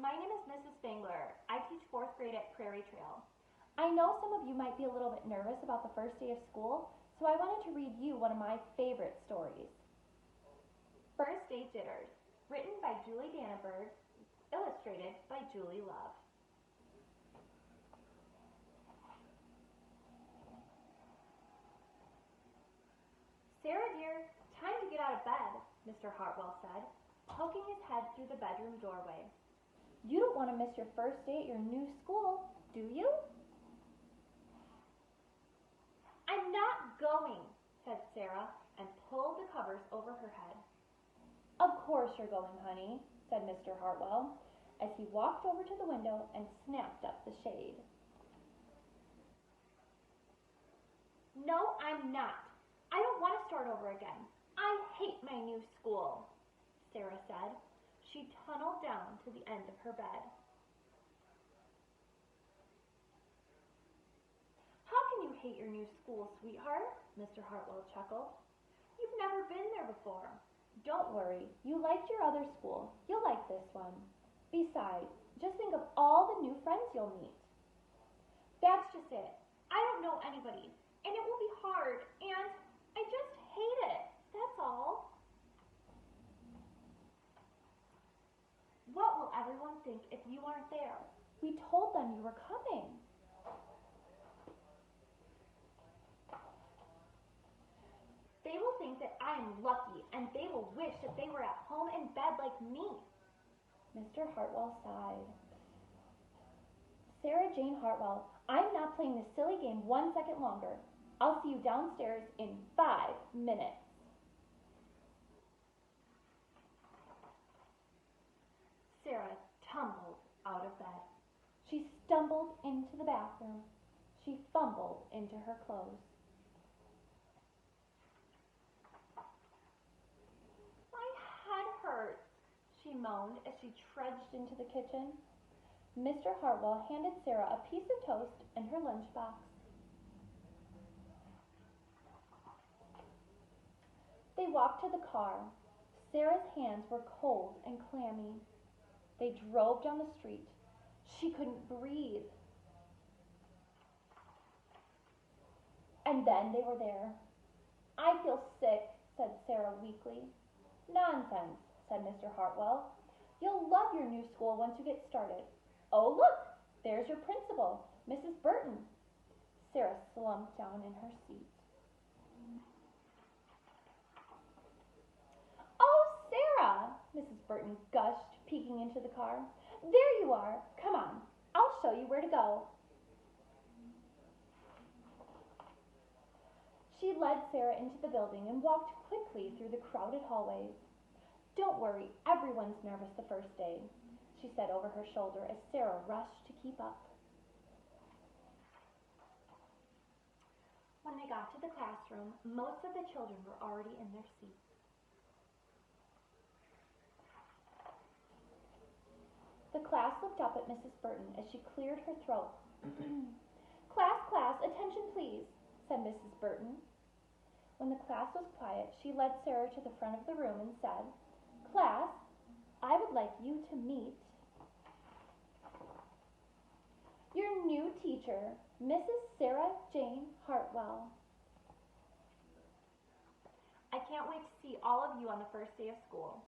my name is Mrs. Spangler. I teach 4th grade at Prairie Trail. I know some of you might be a little bit nervous about the first day of school, so I wanted to read you one of my favorite stories. First Day Jitters, written by Julie Danneberg, illustrated by Julie Love. Sarah dear, time to get out of bed, Mr. Hartwell said, poking his head through the bedroom doorway. You don't want to miss your first day at your new school, do you? I'm not going, said Sarah, and pulled the covers over her head. Of course you're going, honey, said Mr. Hartwell, as he walked over to the window and snapped up the shade. No, I'm not. I don't want to start over again. I hate my new school, Sarah said. She tunneled down to the end of her bed. How can you hate your new school, sweetheart? Mr. Hartwell chuckled. You've never been there before. Don't worry, you liked your other school. You'll like this one. Besides, just think of all the new friends you'll meet. That's just it. I don't know anybody, and it will be hard, and I just hate it. That's all. What will everyone think if you aren't there? We told them you were coming. They will think that I am lucky, and they will wish that they were at home in bed like me. Mr. Hartwell sighed. Sarah Jane Hartwell, I'm not playing this silly game 1 second longer. I'll see you downstairs in 5 minutes. Sarah tumbled out of bed. She stumbled into the bathroom. She fumbled into her clothes. My head hurts, she moaned as she trudged into the kitchen. Mr. Hartwell handed Sarah a piece of toast and her lunchbox. They walked to the car. Sarah's hands were cold and clammy. They drove down the street. She couldn't breathe. And then they were there. I feel sick, said Sarah weakly. Nonsense, said Mr. Hartwell. You'll love your new school once you get started. Oh, look, there's your principal, Mrs. Burton. Sarah slumped down in her seat. Oh, Sarah, Mrs. Burton gushed, peeking into the car. There you are. Come on, I'll show you where to go. She led Sarah into the building and walked quickly through the crowded hallways. Don't worry, everyone's nervous the first day, she said over her shoulder as Sarah rushed to keep up. When they got to the classroom, most of the children were already in their seats. The class looked up at Mrs. Burton as she cleared her throat. Class, attention please, said Mrs. Burton. When the class was quiet, she led Sarah to the front of the room and said, Class, I would like you to meet your new teacher, Mrs. Sarah Jane Hartwell. I can't wait to see all of you on the first day of school.